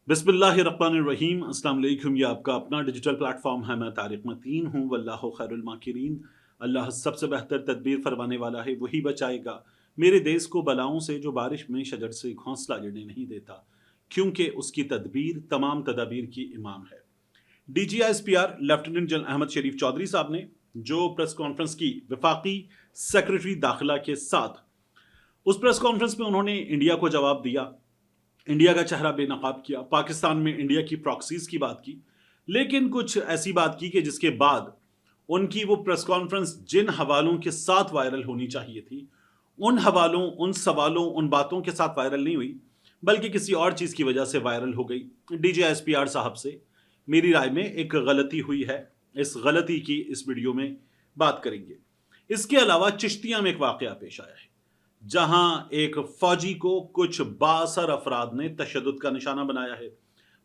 बिस्मिल्लाहिर्रहमानिर्रहीम। अस्सलाम वालेकुम। ये आपका अपना डिजिटल प्लेटफॉर्म है। मैं तारिक मतीन हूँ। वल्लाहु खैरुल माकिरीन। अल्लाह सबसे बेहतर तदबीर फरमाने वाला है, वही बचाएगा मेरे देश को बलाओं से, जो बारिश में शजर से घोंसला गिरने नहीं देता, क्योंकि उसकी तदबीर तमाम तदाबीर की इमाम है। DGISPR लेफ्टिनेंट जनरल अहमद शरीफ चौधरी साहब ने जो प्रेस कॉन्फ्रेंस की वफाकी सेक्रेटरी दाखिला के साथ, उस प्रेस कॉन्फ्रेंस में उन्होंने इंडिया को जवाब दिया, इंडिया का चेहरा बेनकाब किया, पाकिस्तान में इंडिया की प्रॉक्सीज की बात की, लेकिन कुछ ऐसी बात की कि जिसके बाद उनकी वो प्रेस कॉन्फ्रेंस जिन हवालों के साथ वायरल होनी चाहिए थी, उन हवालों, उन सवालों, उन बातों के साथ वायरल नहीं हुई, बल्कि किसी और चीज की वजह से वायरल हो गई। DGISPR साहब से मेरी राय में एक गलती हुई है। इस गलती की इस वीडियो में बात करेंगे। इसके अलावा चिश्तिया में एक वाकया पेश आया है, जहां एक फौजी को कुछ बाअसर अफराद ने तशद्दुद का निशाना बनाया है।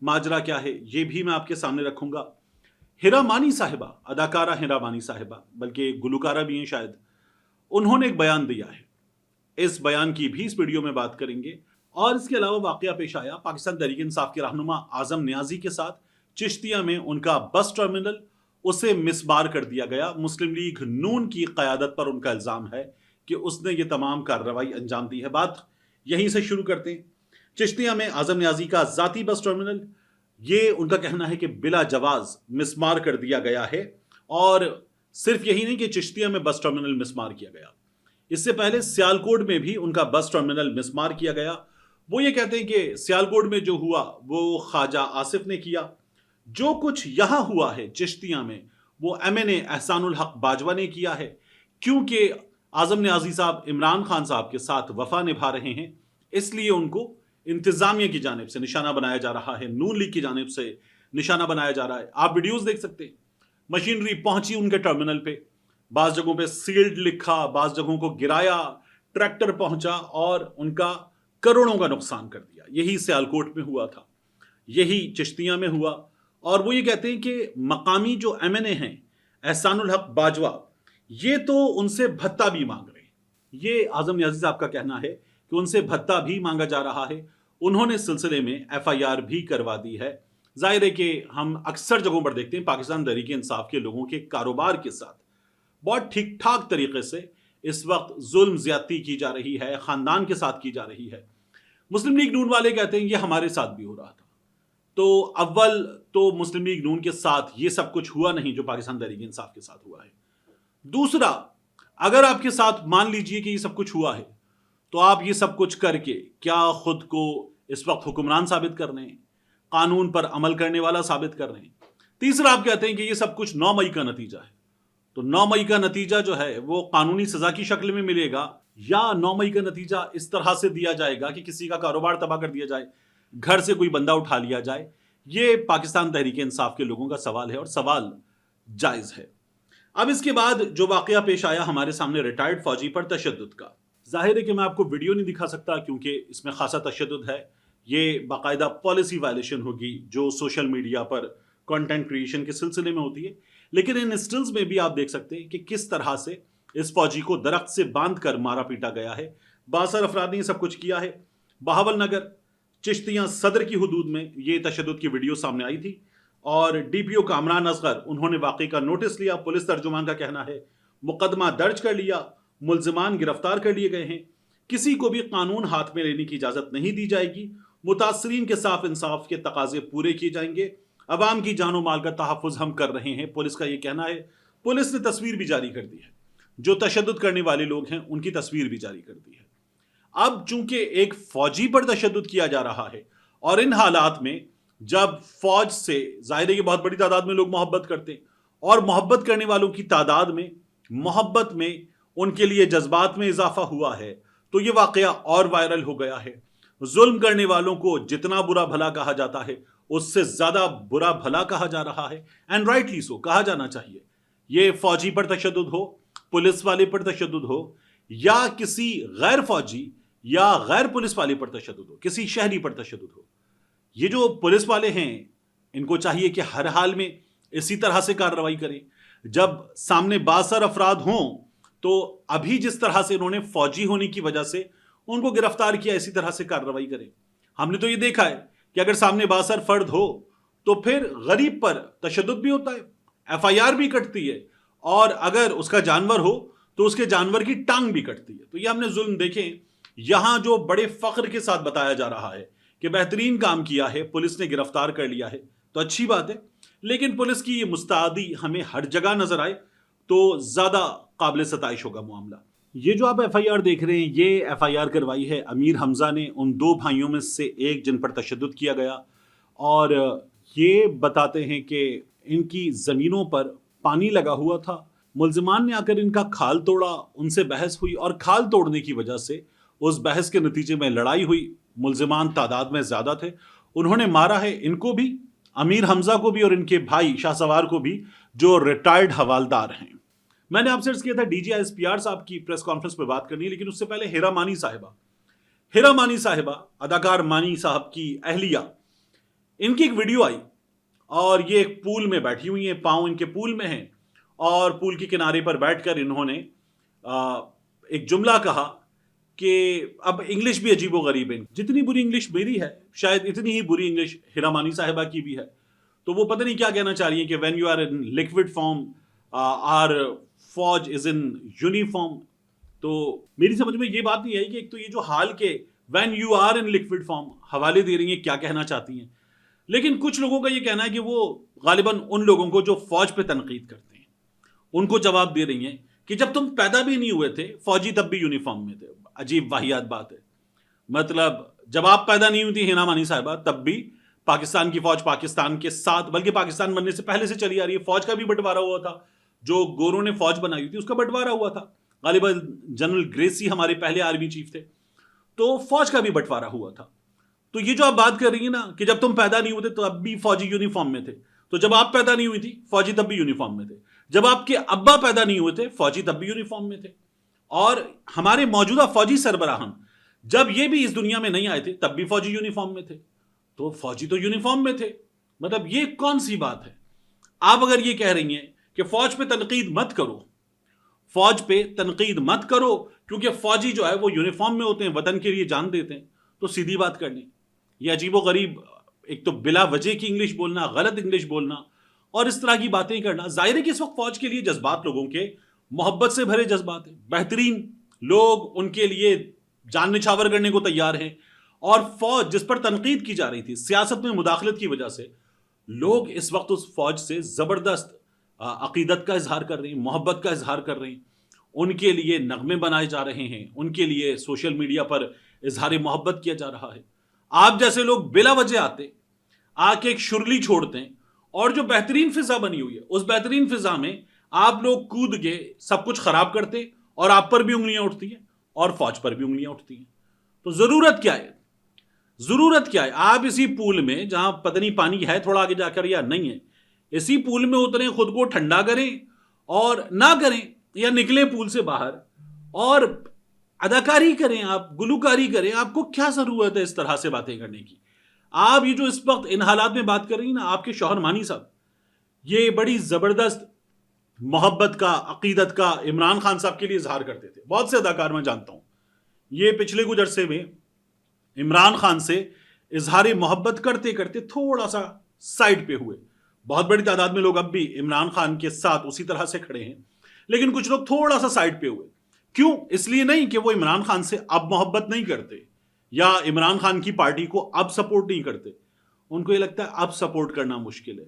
माजरा क्या है, यह भी मैं आपके सामने रखूंगा। हिरा मानी साहिबा, अदाकारा हिरा मानी साहिबा, बल्कि गुलकारा भी हैं शायद, उन्होंने एक बयान दिया है। इस बयान की भी इस वीडियो में बात करेंगे। और इसके अलावा वाकया पेश आया पाकिस्तान तहरीक इंसाफ के रहनुमा आजम न्याजी के साथ। चिश्तिया में उनका बस टर्मिनल, उसे मिसबार कर दिया गया। मुस्लिम लीग नून की क़यादत पर उनका इल्जाम है कि उसने ये तमाम कार्रवाई अंजाम दी है। बात यहीं से शुरू करते हैं। चिश्तिया में आजम न्याजी का जाती बस टर्मिनल, ये उनका कहना है कि बिला जवाज मिसमार कर दिया गया है। और सिर्फ यही नहीं कि चिश्तिया में बस टर्मिनल मिसमार किया गया, इससे पहले सियालकोट में भी उनका बस टर्मिनल मिसमार किया गया। वो ये कहते हैं कि सियालकोट में जो हुआ वो ख्वाजा आसिफ ने किया। जो कुछ यहां हुआ है चिश्तिया में, वो MNA एहसानुल हक बाजवा ने किया है, क्योंकि आजम न्याजी साहब इमरान खान साहब के साथ वफा निभा रहे हैं, इसलिए उनको इंतजामिया की जानिब से निशाना बनाया जा रहा है, नून लीग की जानिब से निशाना बनाया जा रहा है। आप वीडियोस देख सकते हैं, मशीनरी पहुंची उनके टर्मिनल पे, बाज जगहों पे सील्ड लिखा, बाज जगहों को गिराया, ट्रैक्टर पहुंचा और उनका करोड़ों का नुकसान कर दिया। यही सियालकोट में हुआ था, यही चिश्तिया में हुआ। और वो ये कहते हैं कि मकामी जो MNA हैं एहसानुल हक बाजवा, ये तो उनसे भत्ता भी मांग रहे हैं। ये आजम न्याजी साहब का कहना है कि उनसे भत्ता भी मांगा जा रहा है। उन्होंने इस सिलसिले में FIR भी करवा दी है। जाहिर है कि हम अक्सर जगहों पर देखते हैं पाकिस्तान तहरीक इंसाफ के लोगों के कारोबार के साथ बहुत ठीक ठाक तरीके से इस वक्त जुल्म ज्यादती की जा रही है, खानदान के साथ की जा रही है। मुस्लिम लीग नून वाले कहते हैं ये हमारे साथ भी हो रहा था। तो अव्वल तो मुस्लिम लीग नून के साथ ये सब कुछ हुआ नहीं जो पाकिस्तान तहरीक इंसाफ के साथ हुआ है। दूसरा, अगर आपके साथ मान लीजिए कि ये सब कुछ हुआ है, तो आप ये सब कुछ करके क्या खुद को इस वक्त हुक्मरान साबित कर रहे हैं, कानून पर अमल करने वाला साबित कर रहे हैं? तीसरा, आप कहते हैं कि ये सब कुछ 9 मई का नतीजा है। तो 9 मई का नतीजा जो है वो कानूनी सजा की शक्ल में मिलेगा, या 9 मई का नतीजा इस तरह से दिया जाएगा कि किसी का कारोबार तबाह कर दिया जाए, घर से कोई बंदा उठा लिया जाए? ये पाकिस्तान तहरीक इंसाफ के लोगों का सवाल है, और सवाल जायज है। अब इसके बाद जो वाकया पेश आया हमारे सामने रिटायर्ड फौजी पर तशद्दुद का, जाहिर है कि मैं आपको वीडियो नहीं दिखा सकता क्योंकि इसमें खासा तशद्दुद है। ये बाकायदा पॉलिसी वायलेशन होगी जो सोशल मीडिया पर कंटेंट क्रिएशन के सिलसिले में होती है। लेकिन इन स्टिल्स में भी आप देख सकते हैं कि किस तरह से इस फौजी को दरख्त से बांध कर मारा पीटा गया है। बासर अफराद ने सब कुछ किया है। बहावल नगर चिश्तिया सदर की हुदूद में ये तशद्दुद की वीडियो सामने आई थी, और DPO कामरान असगर उन्होंने वाकई का नोटिस लिया। पुलिस तर्जुमान का कहना है मुकदमा दर्ज कर लिया, मुल्जिमान गिरफ्तार कर लिए गए हैं। किसी को भी कानून हाथ में लेने की इजाजत नहीं दी जाएगी। मुतासरीन के साफ इंसाफ के तकाजे पूरे किए जाएंगे। अवाम की जानो माल का तहफ़्फ़ुज़ हम कर रहे हैं, पुलिस का यह कहना है। पुलिस ने तस्वीर भी जारी कर दी है, जो तशद्दुद करने वाले लोग हैं उनकी तस्वीर भी जारी कर दी है। अब चूंकि एक फौजी पर तशद्दुद किया जा रहा है, और इन हालात में जब फौज से जाहिर है कि बहुत बड़ी तादाद में लोग मोहब्बत करते हैं, और मोहब्बत करने वालों की तादाद में, मोहब्बत में उनके लिए जज्बात में इजाफा हुआ है, तो ये वाकया और वायरल हो गया है। जुल्म करने वालों को जितना बुरा भला कहा जाता है, उससे ज्यादा बुरा भला कहा जा रहा है, एंड राइटली सो कहा जाना चाहिए। ये फौजी पर तशद्दुद हो, पुलिस वाले पर तशद्दुद हो, या किसी गैर फौजी या गैर पुलिस वाले पर तशद्दुद हो, किसी शहरी पर तशद्दुद हो, ये जो पुलिस वाले हैं इनको चाहिए कि हर हाल में इसी तरह से कार्रवाई करें। जब सामने बासर अफराद हों, तो अभी जिस तरह से इन्होंने फौजी होने की वजह से उनको गिरफ्तार किया, इसी तरह से कार्रवाई करें। हमने तो ये देखा है कि अगर सामने बासर फर्द हो तो फिर गरीब पर तशद्दुद भी होता है, एफआईआर भी कटती है, और अगर उसका जानवर हो तो उसके जानवर की टांग भी कटती है। तो ये हमने जुल्म देखे। यहां जो बड़े फख्र के साथ बताया जा रहा है कि बेहतरीन काम किया है, पुलिस ने गिरफ्तार कर लिया है, तो अच्छी बात है। लेकिन पुलिस की ये मुस्तैदी हमें हर जगह नजर आए तो ज्यादा काबिल सताइश होगा मामला। ये जो आप एफआईआर देख रहे हैं, ये एफआईआर करवाई है अमीर हमजा ने, उन दो भाइयों में से एक जिन पर तशद्दुद किया गया, और ये बताते हैं कि इनकी जमीनों पर पानी लगा हुआ था। मुल्जिमान ने आकर इनका खाल तोड़ा, उनसे बहस हुई, और खाल तोड़ने की वजह से उस बहस के नतीजे में लड़ाई हुई। मुल्जिमान तादाद में ज्यादा थे, उन्होंने मारा है इनको भी, अमीर हमजा को भी, और इनके भाई शाहसवार को भी, जो रिटायर्ड हवालदार हैं। मैंने आपसे अर्ज किया था डीजीएसपीआर साहब की प्रेस कॉन्फ्रेंस पर बात करनी है, लेकिन उससे पहले हेरा मानी साहिबा, अदाकार मानी साहब की अहलिया, इनकी एक वीडियो आई और ये एक पूल में बैठी हुई है, पांव इनके पूल में है, और पूल के किनारे पर बैठकर इन्होंने एक जुमला कहा कि अब इंग्लिश भी अजीबो गरीब है। जितनी बुरी इंग्लिश मेरी है, शायद इतनी ही बुरी इंग्लिश हिरामानी साहिबा की भी है। तो वो पता नहीं क्या कहना चाह रही है कि when you are in liquid form or फौज इज इन यूनिफॉर्म। तो मेरी समझ में ये बात नहीं आई कि एक तो ये जो हाल के when you are in liquid form हवाले दे रही हैं, क्या कहना चाहती हैं। लेकिन कुछ लोगों का ये कहना है कि वो गालिबन उन लोगों को जो फौज पे तनकीद करते हैं उनको जवाब दे रही हैं कि जब तुम पैदा भी नहीं हुए थे फौजी तब भी यूनिफॉर्म में थे। अजीब वाहियात बात है। मतलब जब आप पैदा नहीं हुई थी हिना मानी साहिबा, तब भी पाकिस्तान की फौज पाकिस्तान के साथ, बल्कि पाकिस्तान बनने से पहले से चली आ रही है। फौज का भी बंटवारा हुआ था, जो गोरों ने फौज बनाई हुई थी उसका बंटवारा हुआ था। गालिबन जनरल ग्रेसी हमारे पहले आर्मी चीफ थे, तो फौज का भी बंटवारा हुआ था। तो ये जो आप बात कर रही है ना कि जब तुम पैदा नहीं हुए थे तो अब भी फौजी यूनिफॉर्म में थे, तो जब आप पैदा नहीं हुई थी फौजी तब भी यूनिफॉर्म में थे, जब आपके अब्बा पैदा नहीं हुए थे फौजी तब भी यूनिफॉर्म में थे, और हमारे मौजूदा फौजी सरबराहान जब ये भी इस दुनिया में नहीं आए थे तब भी फौजी यूनिफॉर्म में थे। तो फौजी तो यूनिफॉर्म में थे, मतलब ये कौन सी बात है। आप अगर ये कह रही हैं कि फौज पे तनकीद मत करो, फौज पे तनकीद मत करो क्योंकि फौजी जो है वो यूनिफॉर्म में होते हैं, वतन के लिए जान देते हैं, तो सीधी बात करनी। ये अजीबो गरीब, एक तो बिला वजह की इंग्लिश बोलना, गलत इंग्लिश बोलना और इस तरह की बातें करना। जाहिर है कि इस वक्त फौज के लिए जज्बात लोगों के मोहब्बत से भरे जज्बात हैं, बेहतरीन लोग उनके लिए जान निछावर करने को तैयार हैं, और फौज जिस पर तनकीद की जा रही थी सियासत में मुदाखलत की वजह से, लोग इस वक्त उस फौज से जबरदस्त अकीदत का इजहार कर रहे हैं, मोहब्बत का इजहार कर रहे हैं, उनके लिए नगमे बनाए जा रहे हैं, उनके लिए सोशल मीडिया पर इजहार मोहब्बत किया जा रहा है। आप जैसे लोग बिला वजह आके एक शुरली छोड़ते हैं, और जो बेहतरीन फिजा बनी हुई है उस बेहतरीन फिजा में आप लोग कूद के सब कुछ खराब करते, और आप पर भी उंगलियां उठती हैं और फौज पर भी उंगलियां उठती हैं। तो जरूरत क्या है, जरूरत क्या है? आप इसी पूल में जहां पता नहीं पानी है थोड़ा आगे जाकर या नहीं है, इसी पूल में उतरें, खुद को ठंडा करें और ना करें, या निकले पूल से बाहर और अदाकारी करें, आप गुलूकारी करें। आपको क्या जरूरत है इस तरह से बातें करने की? आप ये जो इस वक्त इन हालात में बात कर रही हैं ना, आपके शौहर मानी साहब ये बड़ी जबरदस्त मोहब्बत का, अकीदत का इमरान खान साहब के लिए इजहार करते थे। बहुत से अदाकार मैं जानता हूं ये पिछले कुछ अरसे में इमरान खान से इजहार मोहब्बत करते करते थोड़ा सा साइड पे हुए। बहुत बड़ी तादाद में लोग अब भी इमरान खान के साथ उसी तरह से खड़े हैं, लेकिन कुछ लोग थोड़ा सा साइड पे हुए। क्यों? इसलिए नहीं कि वो इमरान खान से अब मोहब्बत नहीं करते या इमरान खान की पार्टी को अब सपोर्ट नहीं करते, उनको ये लगता है अब सपोर्ट करना मुश्किल है।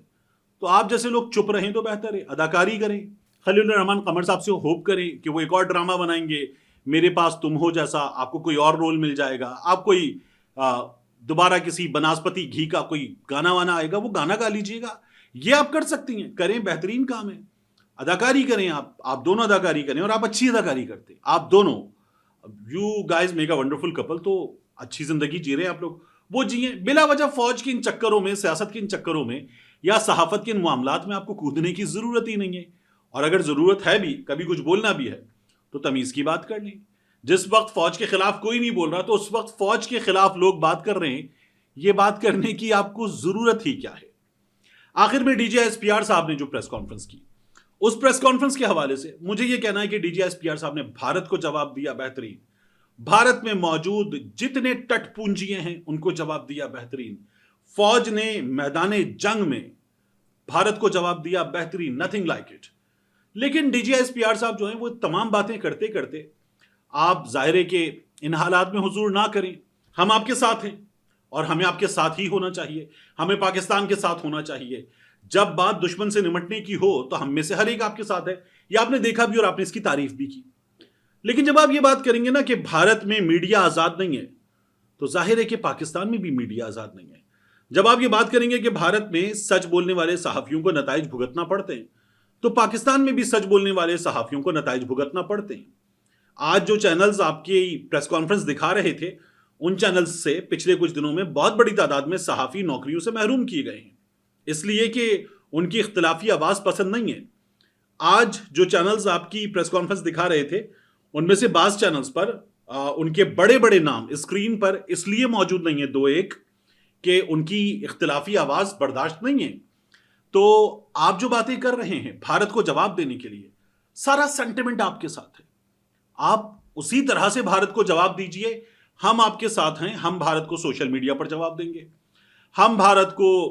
तो आप जैसे लोग चुप रहें तो बेहतर है, अदाकारी करें। खलील रहमान कमर साहब से होप करें कि वो एक और ड्रामा बनाएंगे, मेरे पास तुम हो जैसा, आपको कोई और रोल मिल जाएगा, आप कोई दोबारा किसी बनास्पति घी का कोई गाना वाना आएगा, वो गाना गा लीजिएगा। ये आप कर सकती हैं, करें, बेहतरीन काम है। अदाकारी करें, आप दोनों अदाकारी करें, और आप अच्छी अदाकारी करते, आप दोनों, you guys make a wonderful couple. तो अच्छी जिंदगी जी रहे हैं आप लोग, वो जिए। बिला वजह फौज के इन चक्करों में, सियासत के इन चक्करों में या सहाफत के इन मामलात में आपको कूदने की जरूरत ही नहीं है। और अगर जरूरत है भी, कभी कुछ बोलना भी है, तो तमीज की बात कर लें। जिस वक्त फौज के खिलाफ कोई नहीं बोल रहा, तो उस वक्त फौज के खिलाफ लोग बात कर रहे हैं, ये बात करने की आपको जरूरत ही क्या है? आखिर में डीजीएसपीआर साहब ने जो प्रेस कॉन्फ्रेंस की, उस प्रेस कॉन्फ्रेंस के हवाले से मुझे यह कहना है कि डीजीएसपीआर साहब ने भारत को जवाब दिया बेहतरीन, भारत में मौजूद जितने तटपूंजिए हैं उनको जवाब दिया बेहतरीन, फौज ने मैदाने जंग में भारत को जवाब दिया बेहतरीन, नथिंग लाइक इट। लेकिन डीजीएसपीआर साहब जो हैं वो तमाम बातें करते करते आप ज़ाहिर के इन हालात में हुजूर ना करें। हम आपके साथ हैं और हमें आपके साथ ही होना चाहिए, हमें पाकिस्तान के साथ होना चाहिए। जब बात दुश्मन से निमटने की हो तो हम में से हर एक आपके साथ है, ये आपने देखा भी और आपने इसकी तारीफ भी की। लेकिन जब आप ये बात करेंगे ना कि भारत में मीडिया आज़ाद नहीं है, तो जाहिर है कि पाकिस्तान में भी मीडिया आज़ाद नहीं है। जब आप ये बात करेंगे कि भारत में सच बोलने वाले सहाफ़ियों को नताइज भुगतना पड़ते हैं, तो पाकिस्तान में भी सच बोलने वाले सहाफ़ियों को नताइज भुगतना पड़ते हैं। आज जो चैनल्स आपकी प्रेस कॉन्फ्रेंस दिखा रहे थे, उन चैनल्स से पिछले कुछ दिनों में बहुत बड़ी तादाद में सहाफ़ी नौकरियों से महरूम किए गए हैं, इसलिए कि उनकी इख्तिलाफी आवाज़ पसंद नहीं है। आज जो चैनल्स आपकी प्रेस कॉन्फ्रेंस दिखा रहे थे, उनमें से बाज़ चैनल्स पर उनके बड़े बड़े नाम स्क्रीन पर इसलिए मौजूद नहीं है, दो एक, कि उनकी इख्तिलाफी आवाज़ बर्दाश्त नहीं है। तो आप जो बातें कर रहे हैं भारत को जवाब देने के लिए, सारा सेंटिमेंट आपके साथ है। आप उसी तरह से भारत को जवाब दीजिए। हम आपके साथ हैं, हम भारत को सोशल मीडिया पर जवाब देंगे, हम भारत को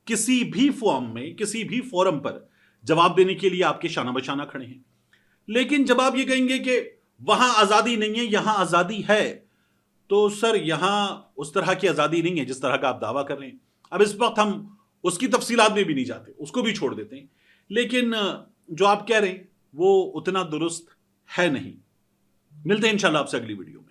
किसी भी फॉर्म में, किसी भी फोरम पर जवाब देने के लिए आपके शाना बशाना खड़े हैं। लेकिन जब आप ये कहेंगे कि वहां आज़ादी नहीं है, यहां आज़ादी है, तो सर यहां उस तरह की आज़ादी नहीं है जिस तरह का आप दावा कर रहे हैं। अब इस वक्त हम उसकी तफसीलात में भी नहीं जाते, उसको भी छोड़ देते हैं। लेकिन जो आप कह रहे हैं वो उतना दुरुस्त है नहीं। मिलते हैं इंशाल्लाह आपसे अगली वीडियो में।